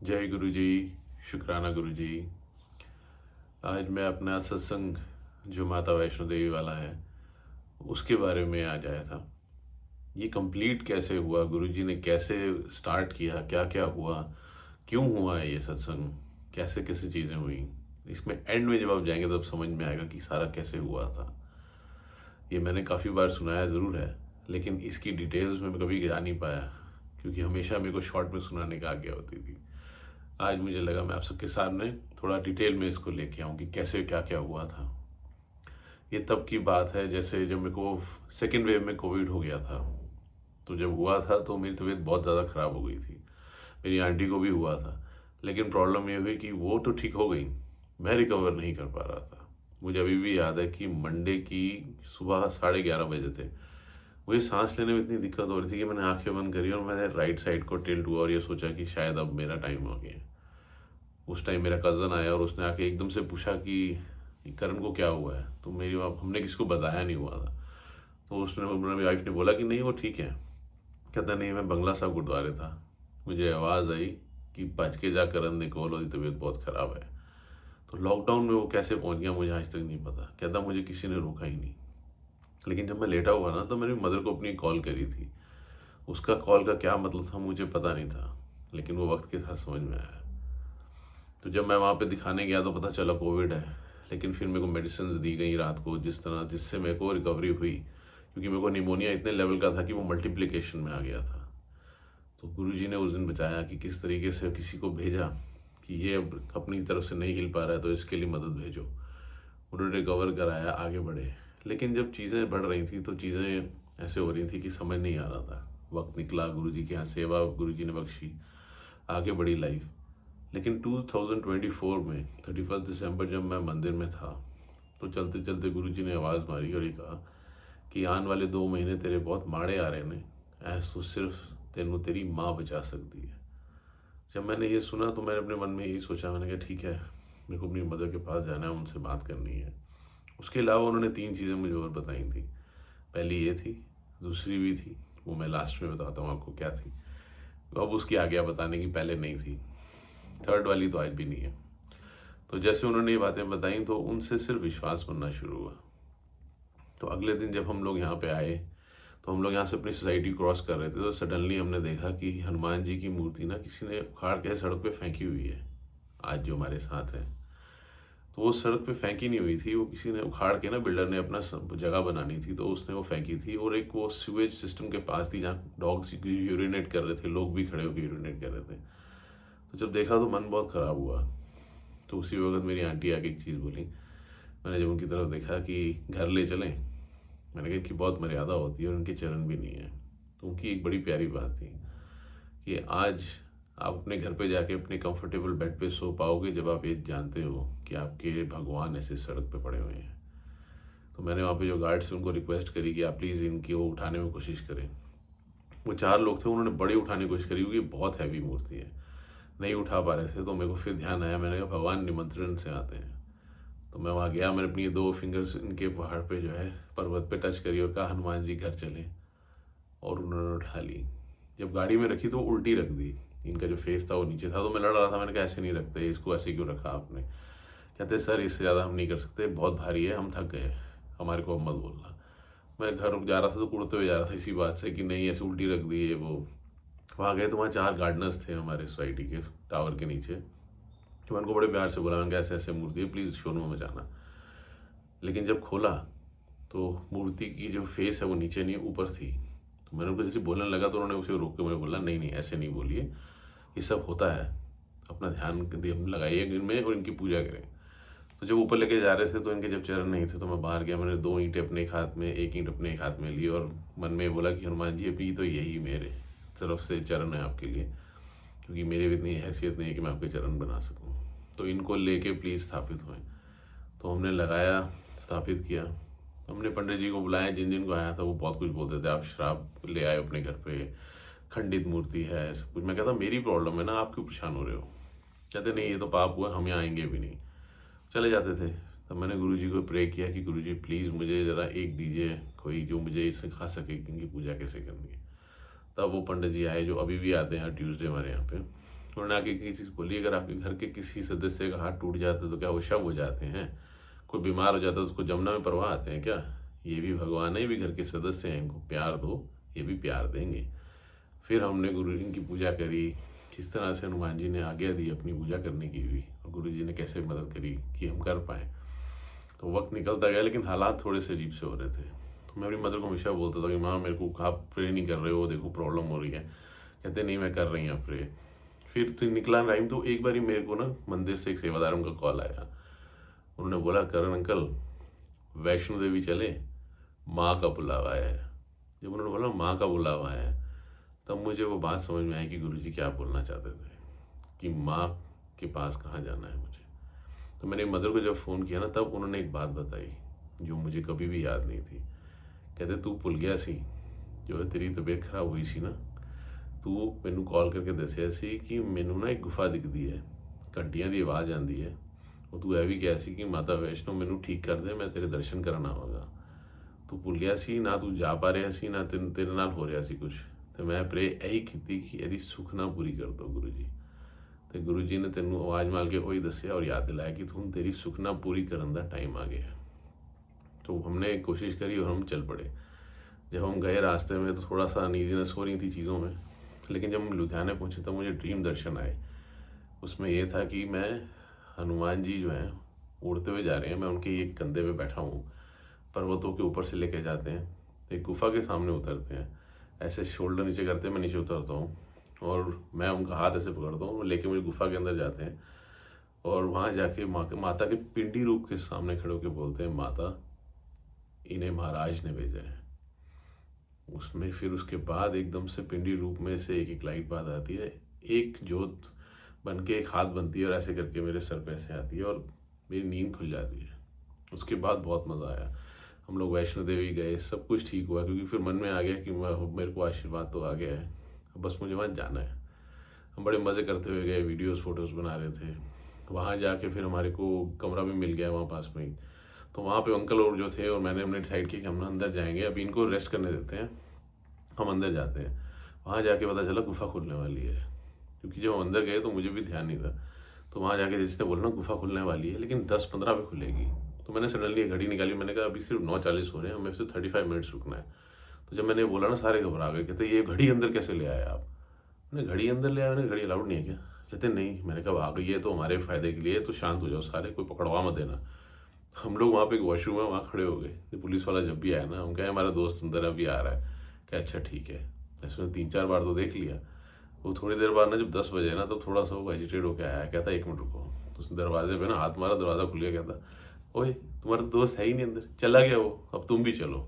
जय गुरु जी। शुक्राना गुरु जी। आज मैं अपना सत्संग जो माता वैष्णो देवी वाला है उसके बारे में आज आया था। ये कंप्लीट कैसे हुआ, गुरु जी ने कैसे स्टार्ट किया, क्या क्या हुआ, क्यों हुआ है ये सत्संग, कैसे कैसे चीज़ें हुई। इसमें एंड में जब आप जाएंगे तब समझ में आएगा कि सारा कैसे हुआ था। ये मैंने काफ़ी बार सुनाया ज़रूर है, लेकिन इसकी डिटेल्स में मैं कभी जा नहीं पाया, क्योंकि हमेशा मेरे को शॉर्ट में सुनाने का आज्ञा होती थी। आज मुझे लगा मैं आप सबके सामने थोड़ा डिटेल में इसको लेके आऊँ कि कैसे क्या क्या हुआ था। ये तब की बात है जैसे जब मेरे को सेकेंड वेव में कोविड हो गया था। तो जब हुआ था तो मेरी तबीयत बहुत ज़्यादा ख़राब हो गई थी। मेरी आंटी को भी हुआ था, लेकिन प्रॉब्लम ये हुई कि वो तो ठीक हो गई, मैं रिकवर नहीं कर पा रहा था। मुझे अभी भी याद है कि मंडे की सुबह 11:30 बजे थे। मुझे सांस लेने में इतनी दिक्कत हो रही थी कि मैंने आंखें बंद करी और मैंने राइट साइड को टिल्ट हुआ और ये सोचा कि शायद अब मेरा टाइम आ गया। उस टाइम मेरा कज़न आया और उसने आके एकदम से पूछा कि करण को क्या हुआ है। तो मेरी हमने किसी को बताया नहीं हुआ था। तो उसने मेरी वाइफ ने बोला कि नहीं वो ठीक है। कहता नहीं मैं बंगला साहब गुरुद्वारे था, मुझे आवाज़ आई कि बच के जा करण निकोल, और तबीयत बहुत ख़राब है। तो लॉकडाउन में वो कैसे पहुंच गया मुझे आज तक नहीं पता। कहता मुझे किसी ने रोका ही नहीं। लेकिन जब मैं लेटा हुआ ना तो मेरी मदर को अपनी कॉल करी थी। उसका कॉल का क्या मतलब था मुझे पता नहीं था, लेकिन वो वक्त के साथ समझ में आया। तो जब मैं वहाँ पे दिखाने गया तो पता चला कोविड है। लेकिन फिर मेरे को मेडिसिन दी गई रात को, जिससे मेरे को रिकवरी हुई, क्योंकि मेरे को निमोनिया इतने लेवल का था कि वो मल्टीप्लिकेशन में आ गया था। तो गुरुजी ने उस दिन बताया कि किस तरीके से किसी को भेजा कि ये अब अपनी तरफ से नहीं हिल पा रहा है तो इसके लिए मदद भेजो। उन्होंने रिकवर कराया, आगे बढ़े। लेकिन जब चीज़ें बढ़ रही थी तो चीज़ें ऐसे हो रही थी कि समझ नहीं आ रहा था। वक्त निकला, गुरुजी के यहाँ सेवा गुरुजी ने बख्शी, आगे बढ़ी लाइफ। लेकिन 2024 में 31 दिसंबर जब मैं मंदिर में था तो चलते चलते गुरुजी ने आवाज़ मारी और ये कहा कि आने वाले 2 महीने तेरे बहुत माड़े आ रहे ने, ऐसो सिर्फ तेनू तेरी माँ बचा सकती है। जब मैंने ये सुना तो मैंने अपने मन में यही सोचा, मैंने कहा ठीक है, मेरे को अपनी मदर के पास जाना है, उनसे बात करनी है। उसके अलावा उन्होंने 3 चीज़ें मुझे और बताई थी। पहली ये थी, दूसरी भी थी, वो मैं लास्ट में बताता हूँ आपको क्या थी। अब उसकी आज्ञा बताने की पहले नहीं थी। थर्ड वाली तो आज भी नहीं है। तो जैसे उन्होंने ये बातें बताई तो उनसे सिर्फ विश्वास बनना शुरू हुआ। तो अगले दिन जब हम लोग यहाँ पे आए तो हम लोग यहाँ से अपनी सोसाइटी क्रॉस कर रहे थे तो सडनली हमने देखा कि हनुमान जी की मूर्ति ना किसी ने उखाड़ के सड़क पे फेंकी हुई है। आज जो हमारे साथ है, तो वो सड़क पे फेंकी नहीं हुई थी, वो किसी ने उखाड़ के ना, बिल्डर ने अपना जगह बनानी थी तो उसने वो फेंकी थी। और एक वो सीवेज सिस्टम के पास थी जहाँ डॉग्स यूरिनेट कर रहे थे, लोग भी खड़े होकर यूरिनेट कर रहे थे। तो जब देखा तो मन बहुत ख़राब हुआ। तो उसी वक्त मेरी आंटी आके एक चीज़ बोली। मैंने जब उनकी तरफ देखा कि घर ले चलें, मैंने कहा कि बहुत मर्यादा होती है और उनके चरण भी नहीं है। तो उनकी एक बड़ी प्यारी बात थी कि आज आप अपने घर पे जाके अपने कंफर्टेबल बेड पे सो पाओगे जब आप ये जानते हो कि आपके भगवान ऐसे सड़क पे पड़े हुए हैं। तो मैंने वहाँ पे जो गार्ड्स थे उनको रिक्वेस्ट करी कि आप प्लीज़ इनकी वो उठाने में कोशिश करें। वो 4 लोग थे, उन्होंने बड़ी उठाने की कोशिश करी क्योंकि बहुत हैवी मूर्ति है, नहीं उठा पा रहे थे। तो मेरे को फिर ध्यान आया, मैंने कहा भगवान निमंत्रण से आते हैं। तो मैं वहाँ गया, मैंने अपनी ये 2 फिंगर्स इनके पहाड़ पे जो है पर्वत पे टच करी और कहा हनुमान जी घर चलें, और उन्होंने उठा ली। जब गाड़ी में रखी तो वो उल्टी रख दी, इनका जो फेस था वो नीचे था। तो मैं लड़ रहा था, मैंने कहा ऐसे नहीं रखते, इसको ऐसे क्यों रखा आपने। कहते सर इससे ज़्यादा हम नहीं कर सकते, बहुत भारी है, हम थक गए, हमारे को अब मत बोलना। मैं घर जा रहा था तो कुड़ते हुए जा रहा था इसी बात से कि नहीं ऐसे उल्टी रख दी है वो। वहाँ गए तो वहाँ 4 गार्डनर्स थे हमारे सोसाइटी के टावर के नीचे। तो मैं उनको बड़े प्यार से बोला, मैंने कहा ऐसे ऐसे मूर्ति है, प्लीज़ शोरूम में जाना। लेकिन जब खोला तो मूर्ति की जो फेस है वो नीचे नहीं ऊपर थी। तो मैंने उनको जैसे बोलने लगा तो उन्होंने उसे रोक के मुझे बोला नहीं नहीं ऐसे नहीं बोलिए, ये सब होता है, अपना ध्यान लगाइए इनमें और इनकी पूजा करें। तो जब ऊपर लेके जा रहे थे तो इनके जब चरण नहीं थे तो मैं बाहर गया, मैंने 2 ईंटें अपने एक हाथ में, एक ईंट अपने एक हाथ में ली और मन में बोला कि हनुमान जी अभी तो यही मेरे तरफ से चरण है आपके लिए, क्योंकि मेरी भी इतनी हैसियत नहीं है कि मैं आपके चरण बना सकूं। तो इनको लेके प्लीज़ स्थापित हुए। तो हमने लगाया, स्थापित किया। हमने पंडित जी को बुलाया, जिन जिन को आया था वो बहुत कुछ बोलते थे, आप श्राप ले आए अपने घर पे, खंडित मूर्ति है, सब कुछ। मैं कहता मेरी प्रॉब्लम है ना, आप क्यों परेशान हो रहे हो। कहते नहीं ये तो पाप हुआ, हम यहाँ आएंगे भी नहीं, चले जाते थे। तब मैंने गुरुजी को प्रे किया कि गुरुजी प्लीज़ मुझे ज़रा एक दीजिए कोई जो मुझे सिखा सके कि इनकी पूजा कैसे करनी है। तब वो पंडित जी आए जो अभी भी आते हैं हर ट्यूसडे हमारे यहाँ पे। उन्होंने आके एक चीज़ बोली, अगर आपके घर के किसी सदस्य का हाथ टूट जाता है तो क्या वो शव हो जाते हैं? कोई बीमार हो जाता है तो उसको जमुना में प्रवाह आते हैं क्या? ये भी भगवान है, ये भी घर के सदस्य हैं, इनको प्यार दो, ये भी प्यार देंगे। फिर हमने गुरु जी की पूजा करी, किस तरह से हनुमान जी ने आज्ञा दी अपनी पूजा करने की भी, और गुरु जी ने कैसे मदद करी कि हम कर पाएँ। तो वक्त निकलता गया, लेकिन हालात थोड़े से अजीब से हो रहे थे। तो मैं अपनी मदर को हमेशा बोलता था कि माँ मेरे को आप प्रे नहीं कर रहे हो, देखो प्रॉब्लम हो रही है। कहते नहीं मैं कर रही हूँ प्रे। फिर तो निकला टाइम, तो एक बारी मेरे को ना मंदिर से एक सेवादार का कॉल आया। उन्होंने बोला करण अंकल वैष्णो देवी चले, माँ का बुलावा है। जब उन्होंने बोला माँ का बुलावा है, तब मुझे वो बात समझ में आई कि गुरुजी क्या बोलना चाहते थे, कि माँ के पास कहाँ जाना है मुझे। तो मैंने मदर को जब फ़ोन किया ना, तब उन्होंने एक बात बताई जो मुझे कभी भी याद नहीं थी। कहते तू भुल गया सी, जो है तेरी तबीयत खराब हुई सी ना, तू मैनू कॉल करके दसिया सी कि मैनू ना एक गुफा दिखती है, घंटियां की आवाज़ आती है, और तू यह भी कहा सी कि माता वैष्णो मैनू ठीक कर दे, मैं तेरे दर्शन करन आवांगा। तू भुल गया सी, ना तू जा पा रहा सी, ना तेरे नाल हो रहा सी कुछ। तो मैं प्रे यही की कि यदि सुखना पूरी कर दो गुरु जी। तो गुरु जी ने तेनों आवाज़ मार के वही दसिया और याद दिलाया कि तुम तेरी सुखना पूरी करने का टाइम आ गया। तो हमने कोशिश करी और हम चल पड़े। जब हम गए रास्ते में तो थोड़ा सा अनईजीनेस हो रही थी चीज़ों में, लेकिन जब हम लुधियाने पहुँचे तो मुझे ड्रीम दर्शन आए। उसमें यह था कि मैं हनुमान जी जो हैं उड़ते हुए जा रहे हैं, मैं उनके एक कंधे पे बैठा हूँ, पर्वतों के ऊपर से लेके जाते हैं, एक गुफा के सामने उतरते हैं, ऐसे शोल्डर नीचे करते हैं, मैं नीचे उतरता हूँ और मैं उनका हाथ ऐसे पकड़ता हूँ, वो लेके मुझे गुफा के अंदर जाते हैं और वहाँ जाके माता के पिंडी रूप के सामने खड़े होकर बोलते हैं माता इन्हें महाराज ने भेजा है। उसमें फिर उसके बाद एकदम से पिंडी रूप में से एक एक लाइट बात आती है, एक जोत बन के एक हाथ बनती है और ऐसे करके मेरे सर पे ऐसे आती है और मेरी नींद खुल जाती है। उसके बाद बहुत मज़ा आया। हम लोग वैष्णो देवी गए, सब कुछ ठीक हुआ, क्योंकि फिर मन में आ गया कि मेरे को आशीर्वाद तो आ गया है, अब बस मुझे वहाँ जाना है। हम बड़े मज़े करते हुए गए, वीडियोस फोटोज़ बना रहे थे। वहाँ जाके फिर हमारे को कमरा भी मिल गया वहाँ पास में ही। तो वहाँ पे अंकल और जो थे और हमने डिसाइड किया कि हम ना अंदर जाएंगे, अभी इनको रेस्ट करने देते हैं, हम अंदर जाते हैं। वहाँ जाके पता चला गुफा खुलने वाली है, क्योंकि जब हम अंदर गए तो मुझे भी ध्यान नहीं था। तो वहाँ जाके जिसने बोला ना गुफा खुलने वाली है लेकिन 10-15 पे खुलेगी, तो मैंने सडनली एक घड़ी निकाली, मैंने कहा अभी सिर्फ 9:40 हो रहे हैं, हमें सिर्फ 35 मिनट्स रुकना है। तो जब मैंने बोला ना सारे घबरा गए, कहते ये घड़ी अंदर कैसे ले आए आप? मैंने घड़ी अंदर ले आया, मैंने घड़ी अलाउड नहीं है क्या? कहते नहीं। मैंने कहा आ गई है तो हमारे फ़ायदे के लिए, तो शांत हो जाओ सारे, कोई पकड़वा मत देना। हम लोग वहाँ पे एक वॉशरूम है, वहाँ खड़े हो गए। पुलिस वाला जब भी आया ना, हम कहे हमारा दोस्त अंदर अभी आ रहा है, क्या अच्छा ठीक है। ऐसे 3-4 बार तो देख लिया। वो थोड़ी देर बाद ना जब 10 बजे ना, तो थोड़ा सा वो एजिटेट होकर आया, कहता 1 मिनट रुको। तो उसने दरवाजे पे ना हाथ मारा, दरवाज़ा खुल गया, कहता ओए तुम्हारा दोस्त है ही नहीं अंदर, चला गया वो, अब तुम भी चलो।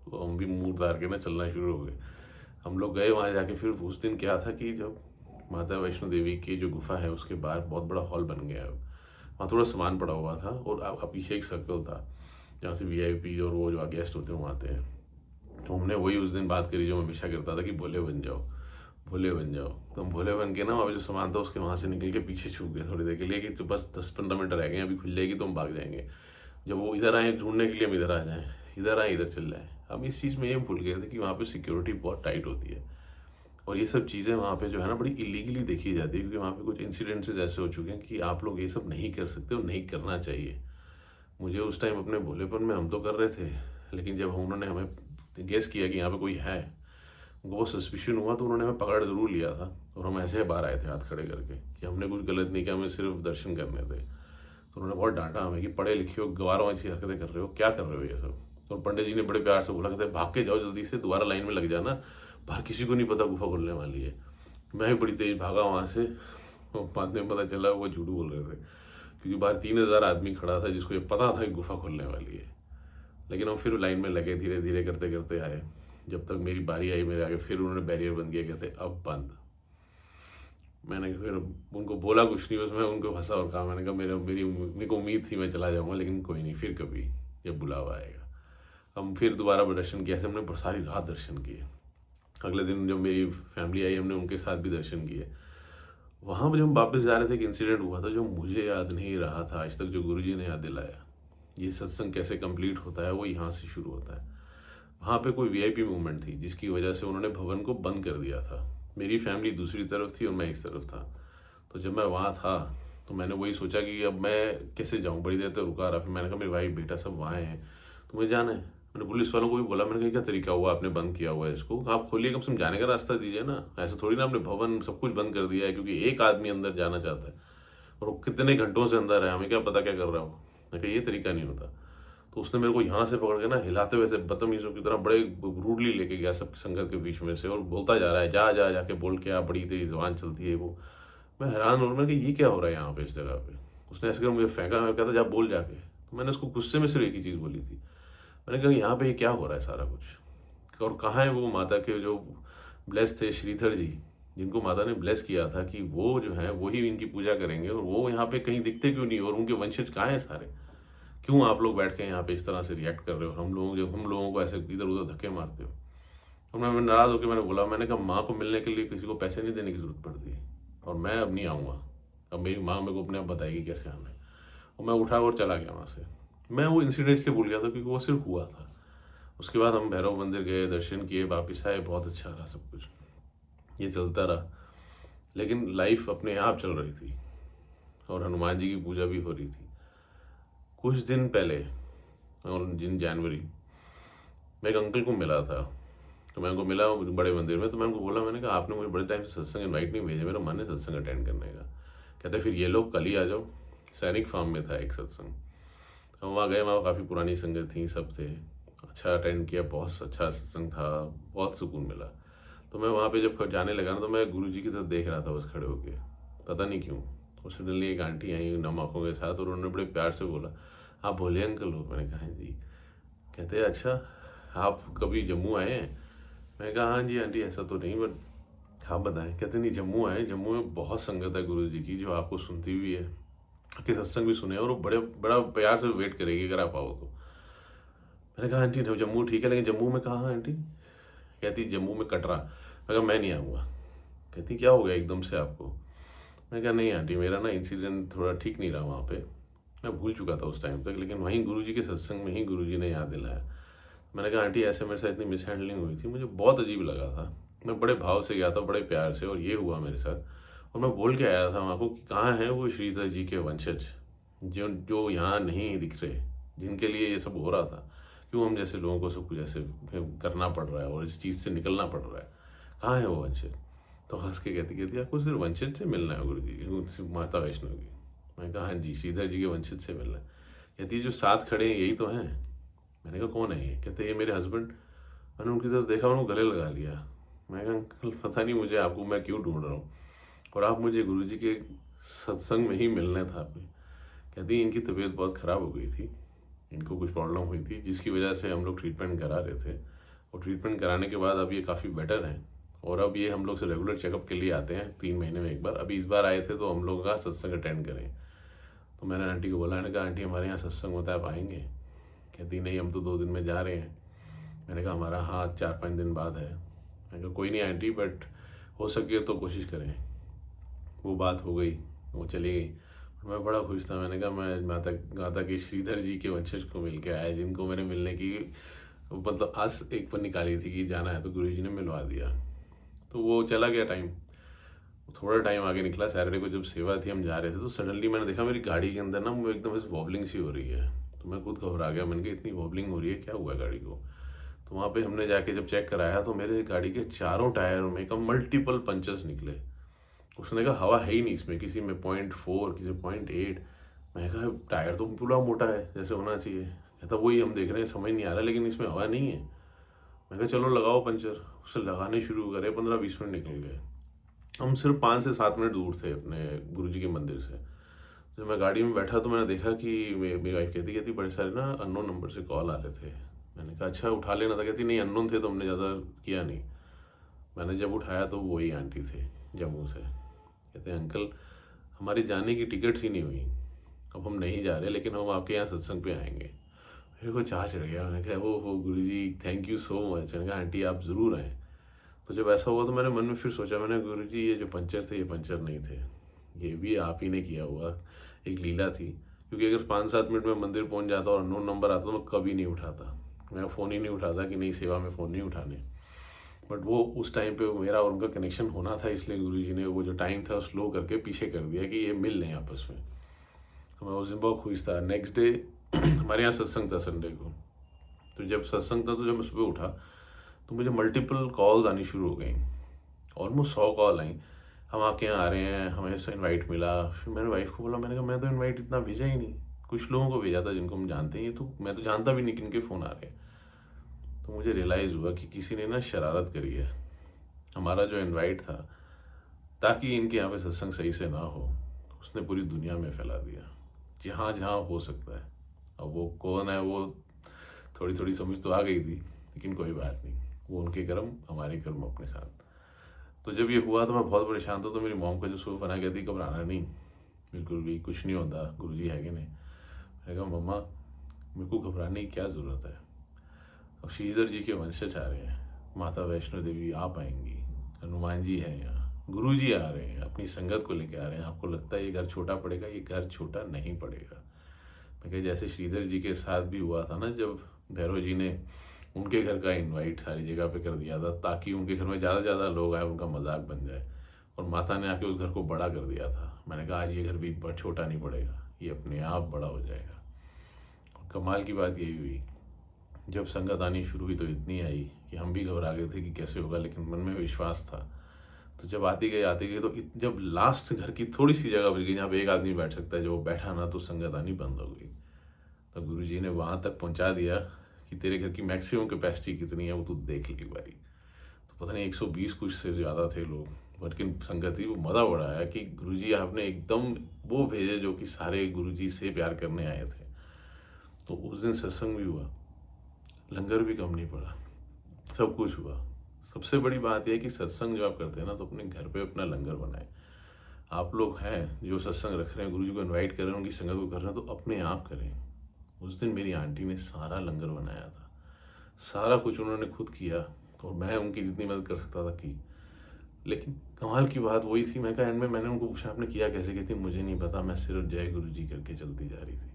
तो हम भी मुंह उतार के ना चलना शुरू हो गए। हम लोग गए वहाँ जाके। फिर उस दिन क्या था कि जब माता वैष्णो देवी की जो गुफा है उसके बाहर बहुत बड़ा हॉल बन गया है, वहाँ थोड़ा सामान पड़ा हुआ था और पीछे एक सर्कल था जहाँ से वीआईपी और वो जो गेस्ट होते हैं वो आते हैं। तो हमने वही उस दिन बात करी जो मैं हमेशा करता था कि भोले बन जाओ, भोले बन जाओ। तो हम भोले बन के ना वहाँ पे जो सामान था उसके वहाँ से निकल के पीछे छुप गए थोड़ी देर के लिए, कि तो बस 10-15 मिनट रह गए, अभी खुल जाएगी तो हम भाग जाएंगे। जब वो इधर आए ढूंढने के लिए, हम इधर आ जाएँ, इधर आए इधर चल जाए। हम इस चीज़ में ये भूल गए थे कि वहाँ पे सिक्योरिटी बहुत टाइट होती है और ये सब चीज़ें वहाँ पे जो है ना बड़ी इलीगली देखी जाती है, क्योंकि वहाँ पे कुछ इंसिडेंसेस ऐसे हो चुके हैं कि आप लोग ये सब नहीं कर सकते और नहीं करना चाहिए। मुझे उस टाइम अपने भोलेपन में हम तो कर रहे थे, लेकिन जब उन्होंने हमें गेस किया कि यहाँ पे कोई है, उनको वो सस्पिशन हुआ, तो उन्होंने हमें पकड़ ज़रूर लिया था और हम ऐसे बाहर आए थे हाथ खड़े करके कि हमने कुछ गलत नहीं किया, हमें सिर्फ दर्शन करने थे। तो उन्होंने बहुत डांटा हमें कि पढ़े लिखे हो, गवारों ऐसी हरकतें कर रहे हो, क्या कर रहे हो ये सब। तो पंडित जी ने बड़े प्यार से बोला, कहते भाग के जाओ जल्दी से, दोबारा लाइन में लग जाना, बाहर किसी को नहीं पता गुफा खुलने वाली है। मैं भी बड़ी तेज़ भागा वहाँ से। बाद में पता चला वो झूठ बोल रहे थे, क्योंकि बाहर 3000 आदमी खड़ा था जिसको ये पता था कि गुफा खुलने वाली है। लेकिन हम फिर लाइन में लगे, धीरे धीरे करते करते आए। जब तक मेरी बारी आई मेरे आगे, फिर उन्होंने बैरियर बंद किया, कहते अब बंद। मैंने फिर उनको बोला कुछ नहीं, बस मैं उनको फंसा और कहा, मैंने कहा मेरे को उम्मीद थी मैं चला जाऊँगा, लेकिन कोई नहीं, फिर कभी जब बुलावा आएगा। हम फिर दोबारा दर्शन किया, ऐसे हमने सारी रात दर्शन किए। अगले दिन जब मेरी फैमिली आई, हमने उनके साथ भी दर्शन किए। वहाँ पर जब हम वापस जा रहे थे, एक इंसिडेंट हुआ था जो मुझे याद नहीं रहा था आज तक, जो गुरुजी ने याद दिलाया। ये सत्संग कैसे कंप्लीट होता है वो यहाँ से शुरू होता है। वहाँ पे कोई वीआईपी मूवमेंट थी जिसकी वजह से उन्होंने भवन को बंद कर दिया था। मेरी फैमिली दूसरी तरफ थी और मैं इस तरफ था। तो जब मैं वहाँ था तो मैंने वही सोचा कि अब मैं कैसे जाऊँ, बड़ी देर तक रुका रहा। फिर मैंने कहा मेरे भाई बेटा सब वहाँ हैं, तुम्हें जाना है। मैंने पुलिस वालों को भी बोला, मैंने कहा क्या तरीका हुआ, आपने बंद किया हुआ है इसको, आप खोलिए, कम से कम जाने का रास्ता दीजिए ना, ऐसे थोड़ी ना आपने भवन सब कुछ बंद कर दिया है क्योंकि एक आदमी अंदर जाना चाहता है और वो कितने घंटों से अंदर है, हमें क्या पता क्या कर रहा हो। मैं कहा ये तरीका नहीं होता। तो उसने मेरे को यहाँ से पकड़ के ना हिलाते हुए से बदतमीजों की तरह बड़े रूडली लेके गया सब संगत के बीच में से, और बोलता जा रहा है जा जा जाके बोल के, आप बड़ी तेज जबान चलती है वो। मैं हैरान हो रहा हूँ कि ये क्या हो रहा है यहाँ पे इस जगह पे। उसने ऐसे कर मुझे फेंका, मैं कहता जा बोल जाके। तो मैंने उसको गुस्से में सिर्फ एक ही चीज़ बोली थी, मैंने कहा यहाँ पे ये क्या हो रहा है सारा कुछ, और कहाँ है वो माता के जो ब्लेस थे श्रीधर जी, जिनको माता ने ब्लेस किया था कि वो जो है वही इनकी पूजा करेंगे, और वो यहाँ पे कहीं दिखते क्यों नहीं, और उनके वंशज कहाँ हैं सारे, क्यों आप लोग बैठ के यहाँ पे इस तरह से रिएक्ट कर रहे हो, हम लोगों को ऐसे इधर उधर धक्के मारते हो। और मैं नाराज़ होकर मैंने बोला, मैंने कहा माँ को मिलने के लिए किसी को पैसे नहीं देने की ज़रूरत पड़ती है, और मैं अब नहीं आऊँगा, अब मेरी माँ मेरे को अपने आप बताएगी कैसे आना है। और मैं उठा और चला गया वहाँ से। मैं वो इंसिडेंट इसलिए भूल गया था क्योंकि वो सिर्फ हुआ था। उसके बाद हम भैरव मंदिर गए, दर्शन किए, वापिस आए, बहुत अच्छा रहा सब कुछ, ये चलता रहा। लेकिन लाइफ अपने आप चल रही थी और हनुमान जी की पूजा भी हो रही थी। कुछ दिन पहले और जिन जनवरी मैं एक अंकल को मिला था, तो मैं उनको मिला बड़े मंदिर में। तो मैं उनको बोला, मैंने कहा आपने मुझे बड़े टाइम से सत्संग इनवाइट नहीं भेजा, मेरा मन है सत्संग अटेंड करने का। कहते फिर ये लोग कल ही आ जाओ। सैनिक फार्म में था एक सत्संग, हम वहाँ गए, वहाँ काफ़ी पुरानी संगत थी, सब थे, अच्छा अटेंड किया, बहुत अच्छा सत्संग था, बहुत सुकून मिला। तो मैं वहाँ पे जब जाने लगा ना, तो मैं गुरु जी की तरफ देख रहा था बस खड़े होके, पता नहीं क्यों। तो सडनली एक आंटी आई नम आँखों के साथ, और उन्होंने बड़े प्यार से बोला, आप भोले अंकल हो? मैंने कहा हाँ जी। कहते अच्छा आप कभी जम्मू आए हैं? मैं कहा हाँ जी आंटी, ऐसा तो नहीं, बट आप बताएं। कहते नहीं, जम्मू आए, जम्मू में बहुत संगत है गुरु जी की जो आपको सुनती भी है, कि सत्संग भी सुने, और वो बड़ा प्यार से वेट करेगी अगर आप आओ तो। मैंने कहा आंटी जम्मू ठीक है, लेकिन जम्मू में कहाँ आंटी? कहती जम्मू में कटरा। मैं कहा मैं नहीं आऊँगा। कहती क्या हो गया एकदम से आपको? मैं कहा नहीं आंटी, मेरा ना इंसिडेंट थोड़ा ठीक नहीं रहा वहाँ पे, मैं भूल चुका था उस टाइम तक, लेकिन वहीं गुरुजी के सत्संग में ही गुरुजी ने याद दिलाया। मैंने कहा आंटी ऐसे मेरे साथ इतनी मिसहैंडलिंग हुई थी, मुझे बहुत अजीब लगा था, मैं बड़े भाव से गया था, बड़े प्यार से, और ये हुआ मेरे साथ। और मैं बोल के आया था वहाँ को कि कहाँ हैं वो श्रीधर जी के वंशज जो जो यहाँ नहीं दिख रहे, जिनके लिए ये सब हो रहा था, क्यों हम जैसे लोगों को सब कुछ ऐसे करना पड़ रहा है और इस चीज़ से निकलना पड़ रहा है, कहाँ है वो वंशज? तो हंस के कहती कहती आपको सिर्फ वंशज से मिलना है गुरु जी, माता वैष्णो की। मैं कहा हाँ जी, श्रीधर जी के वंशज से मिलना है। कहती जो साथ खड़े हैं यही तो हैं। मैंने कहा कौन है ये? कहते ये मेरे हस्बैंड। मैंने उनकी तरफ देखा, उनको गले लगा लिया। मैं कहा अंकल पता नहीं मुझे आपको मैं क्यों ढूंढ रहा हूँ, और आप मुझे गुरु जी के सत्संग में ही मिलना था आपने। कहती इनकी तबीयत बहुत ख़राब हो गई थी, इनको कुछ प्रॉब्लम हुई थी जिसकी वजह से हम लोग ट्रीटमेंट करा रहे थे, और ट्रीटमेंट कराने के बाद अब ये काफ़ी बेटर हैं, और अब ये हम लोग से रेगुलर चेकअप के लिए आते हैं 3 महीने में एक बार। अभी इस बार आए थे तो हम लोग का सत्संग अटेंड करें। तो मैंने आंटी को बोला, मैंने कहा आंटी हमारे यहाँ सत्संग होता है, आप आएंगे? कहती नहीं हम तो 2 दिन में जा रहे हैं। मैंने कहा हमारा हाँ 4-5 दिन बाद है। मैंने कहा कोई नहीं आंटी, बट हो सके तो कोशिश करें। वो बात हो गई, वो चली गई। मैं बड़ा खुश था। मैंने कहा मैं माता के श्रीधर जी के वंशज को मिल के आया, जिनको मैंने मिलने की मतलब आज एक पर निकाली थी कि जाना है, तो गुरु जी ने मिलवा दिया। तो वो चला गया टाइम, थोड़ा टाइम आगे निकला। सैटरडे को जब सेवा थी, हम जा रहे थे, तो सडनली मैंने देखा मेरी गाड़ी के अंदर ना वो एकदम ऐसे वॉबलिंग सी हो रही है। तो मैं खुद घबरा गया, मैंने कहा इतनी वॉबलिंग हो रही है, क्या हुआ गाड़ी को? तो वहाँ पे हमने जाके जब चेक कराया तो मेरे गाड़ी के चारों टायरों में का मल्टीपल पंचर्स निकले। उसने कहा हवा है ही नहीं इसमें, किसी में 0.4, किसी में 0.8। मैं कहा टायर तो पूरा मोटा है जैसे होना चाहिए। कहता वही हम देख रहे हैं, समझ नहीं आ रहा, लेकिन इसमें हवा नहीं है। मैं कहा चलो लगाओ पंचर। उसे लगाने शुरू करे, 15-20 मिनट निकल गए। हम सिर्फ 5 से 7 मिनट दूर थे अपने गुरु जी के मंदिर से। जब मैं गाड़ी में बैठा तो मैंने देखा कि मेरी वाइफ कहती कहती बड़े सारे ना अननोन नंबर से कॉल आ रहे थे। मैंने कहा अच्छा उठा लेना था। कहती नहीं अननोन थे तो हमने ज़्यादा किया नहीं। मैंने जब उठाया तो वही आंटी थे जम्मू से। कहते हैं अंकल हमारी जाने की टिकट ही नहीं हुई, अब हम नहीं जा रहे, लेकिन हम आपके यहाँ सत्संग पे आएंगे। मेरे को चाह चढ़ गया। मैंने कहा ओ हो गुरु जी थैंक यू सो मच। मैंने कहा आंटी आप ज़रूर आएँ। तो जब ऐसा हुआ तो मैंने मन में फिर सोचा, मैंने गुरु जी ये जो पंचर थे ये पंचर नहीं थे, ये भी आप ही ने किया हुआ एक लीला थी। क्योंकि अगर 5-7 मिनट में मंदिर पहुंच जाता और अननोन नंबर आता तो मैं कभी नहीं उठाता, मैं फ़ोन ही नहीं उठाता कि नहीं सेवा में फ़ोन नहीं उठाने। बट वो उस टाइम पे मेरा और उनका कनेक्शन होना था, इसलिए गुरुजी ने वो जो टाइम था स्लो करके पीछे कर दिया कि ये मिल लें आपस में। तो मैं उस दिन बहुत खुश था। नेक्स्ट डे हमारे यहाँ सत्संग था संडे को। तो जब सत्संग था तो जब मैं सुबह उठा तो मुझे मल्टीपल कॉल्स आनी शुरू हो गई। ऑलमोस्ट 100 कॉल आई, हम आपके यहाँ आ रहे हैं, हमें से इनवाइट मिला। फिर मैंने वाइफ को बोला, मैंने कहा मैं तो इनवाइट इतना भेजा ही नहीं, कुछ लोगों को भेजा था जिनको हम जानते हैं, ये तो मैं तो जानता भी नहीं किन के फ़ोन आ रहे हैं। तो मुझे रियलाइज़ हुआ कि किसी ने ना शरारत करी है। हमारा जो इनवाइट था ताकि इनके यहाँ पे सत्संग सही से ना हो, उसने पूरी दुनिया में फैला दिया, जहाँ जहाँ हो सकता है। अब वो कौन है, वो थोड़ी थोड़ी समझ तो आ गई थी, लेकिन कोई बात नहीं, वो उनके कर्म हमारे कर्म अपने साथ। तो जब ये हुआ तो मैं बहुत परेशान था। तो मेरी मॉम का जो सुबह बना कहती, घबराना नहीं, बिल्कुल भी कुछ नहीं होता, गुरुजी है कि नहीं। मैंने कहा मम्मा, मेरे को घबराने की क्या ज़रूरत है। अब श्रीधर जी के वंशज आ रहे हैं, माता वैष्णो देवी आ पाएंगी, हनुमान जी हैं यहाँ, गुरुजी आ रहे हैं, अपनी संगत को लेके आ रहे हैं। आपको लगता है ये घर छोटा पड़ेगा, ये घर छोटा नहीं पड़ेगा। मैं कहा जैसे श्रीधर जी के साथ भी हुआ था ना, जब भैरव जी ने उनके घर का इनवाइट सारी जगह पे कर दिया था ताकि उनके घर में ज़्यादा से ज़्यादा लोग आए, उनका मजाक बन जाए, और माता ने आके उस घर को बड़ा कर दिया था। मैंने कहा आज ये घर भी छोटा नहीं पड़ेगा, ये अपने आप बड़ा हो जाएगा। और कमाल की बात यही हुई, जब संगत आनी शुरू हुई तो इतनी आई कि हम भी घबरा गए थे कि कैसे होगा, लेकिन मन में विश्वास था। तो जब आती गई तो जब लास्ट घर की थोड़ी सी जगह बच गई जहाँ पे एक आदमी बैठ सकता है, जब वो बैठा ना तो संगत आनी बंद हो गई। तो गुरुजी ने वहाँ तक पहुँचा दिया कि तेरे घर की मैक्सिमम कैपेसिटी कितनी है वो तू देख ले एक बारी। तो पता नहीं 120 कुछ से ज़्यादा थे लोग, लेकिन संगत ही वो मज़ा बड़ा आया कि गुरुजी आपने एकदम वो भेजे जो कि सारे गुरुजी से प्यार करने आए थे। तो उस दिन सत्संग भी हुआ, लंगर भी कम नहीं पड़ा, सब कुछ हुआ। सबसे बड़ी बात यह है कि सत्संग जो आप करते हैं ना, तो अपने घर पे अपना लंगर बनाएं। आप लोग हैं जो सत्संग रख रहे हैं, गुरुजी को इनवाइट कर रहे हैं, उनकी संगत को कर रहे हैं, तो अपने आप करें। उस दिन मेरी आंटी ने सारा लंगर बनाया था, सारा कुछ उन्होंने खुद किया, और मैं उनकी जितनी मदद कर सकता था की। लेकिन कमाल की बात वही थी, मैं कहा एंड में मैंने उनको पूछा आपने किया कैसे, कहती मुझे नहीं पता, मैं सिर्फ जय गुरु जी करके चलती जा रही थी।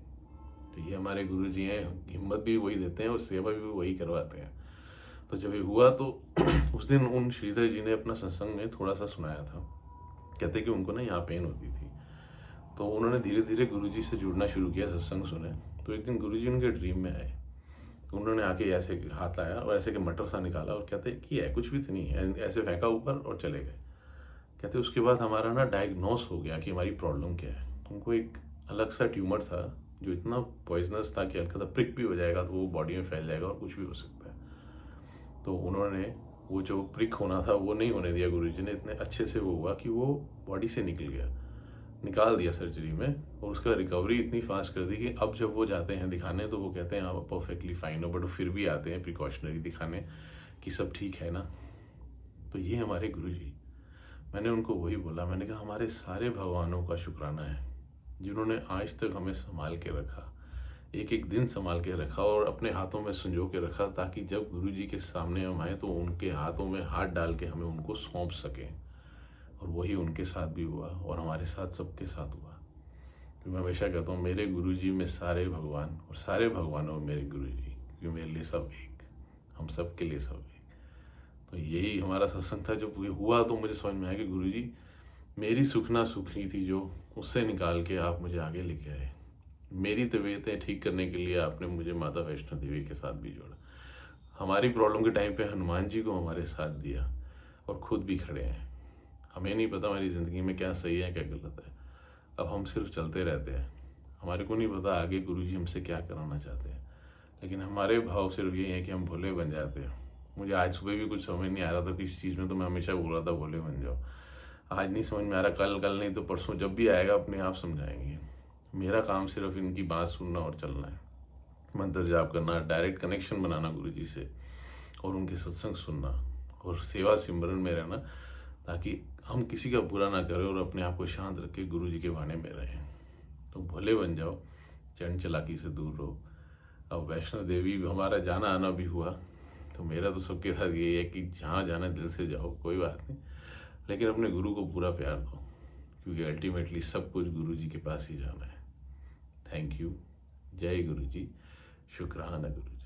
तो ये हमारे गुरु जी हैं, हिम्मत भी वही देते हैं और सेवा भी वही करवाते हैं। तो जब ये हुआ तो उस दिन उन श्रीधर जी ने अपना सत्संग में थोड़ा सा सुनाया था, कहते कि उनको ना यहाँ पेन होती थी। तो उन्होंने धीरे धीरे गुरुजी से जुड़ना शुरू किया, सत्संग सुने। तो एक दिन गुरुजी उनके ड्रीम में आए, उन्होंने आके ऐसे हाथ आया और ऐसे कि मटर सा निकाला और कहते कि है कुछ भी तो नहीं है, ऐसे फेंका ऊपर और चले गए। कहते उसके बाद हमारा ना डायग्नोस हो गया कि हमारी प्रॉब्लम क्या है। उनको एक अलग सा ट्यूमर था जो इतना पॉइजनस था कि हल्का सा प्रिक भी हो जाएगा तो वो बॉडी में फैल जाएगा और कुछ भी हो सकता है। तो उन्होंने वो जो प्रिक होना था वो नहीं होने दिया, गुरुजी ने इतने अच्छे से वो हुआ कि वो बॉडी से निकल गया, निकाल दिया सर्जरी में, और उसका रिकवरी इतनी फास्ट कर दी कि अब जब वो जाते हैं दिखाने तो वो कहते हैं आप परफेक्टली फाइन हो, बट फिर भी आते हैं प्रिकॉशनरी दिखाने कि सब ठीक है ना। तो ये हमारे गुरुजी, मैंने उनको वही बोला, मैंने कहा हमारे सारे भगवानों का शुक्राना है जिन्होंने आज तक हमें संभाल के रखा, एक एक दिन संभाल के रखा और अपने हाथों में संजो के रखा, ताकि जब गुरुजी के सामने हम आए तो उनके हाथों में हाथ डाल के हमें उनको सौंप सकें। और वही उनके साथ भी हुआ और हमारे साथ सबके साथ हुआ। तो मैं हमेशा कहता हूँ मेरे गुरुजी में सारे भगवान और सारे भगवानों में मेरे गुरुजी, क्योंकि मेरे लिए सब एक, हम सब के लिए सब एक। तो यही हमारा सत्संग था। जब हुआ तो मुझे समझ में आया कि गुरुजी मेरी सुखना सुखी थी जो, उससे निकाल के आप मुझे आगे लेके आए। मेरी तबीयतें ठीक करने के लिए आपने मुझे माता वैष्णो देवी के साथ भी जोड़ा। हमारी प्रॉब्लम के टाइम पे हनुमान जी को हमारे साथ दिया और खुद भी खड़े हैं। हमें नहीं पता हमारी ज़िंदगी में क्या सही है क्या गलत है, अब हम सिर्फ चलते रहते हैं। हमारे को नहीं पता आगे गुरुजी हमसे क्या कराना चाहते हैं, लेकिन हमारे भाव सिर्फ ये है कि हम भोले बन जाते हैं। मुझे आज सुबह भी कुछ समझ नहीं आ रहा था किस चीज़ में, तो मैं हमेशा बोल रहा था भोले बन जाओ। आज नहीं समझ में आ रहा, कल नहीं तो परसों जब भी आएगा अपने आप समझाएंगे। मेरा काम सिर्फ इनकी बात सुनना और चलना है, मंत्र जाप करना, डायरेक्ट कनेक्शन बनाना गुरुजी से, और उनके सत्संग सुनना और सेवा सिमरन में रहना, ताकि हम किसी का बुरा ना करें और अपने आप को शांत रख के गुरुजी के वाणे में रहें। तो भोले बन जाओ, चंड चलाकी से दूर रहो। अब वैष्णो देवी हमारा जाना आना भी हुआ, तो मेरा तो सबके साथ यही है कि जहाँ जाना दिल से जाओ, कोई बात नहीं, लेकिन अपने गुरु को पूरा प्यार दो, क्योंकि अल्टीमेटली सब कुछ गुरु जी के पास ही जाना है। Thank you. जय गुरु जी, शुक्राना गुरु जी।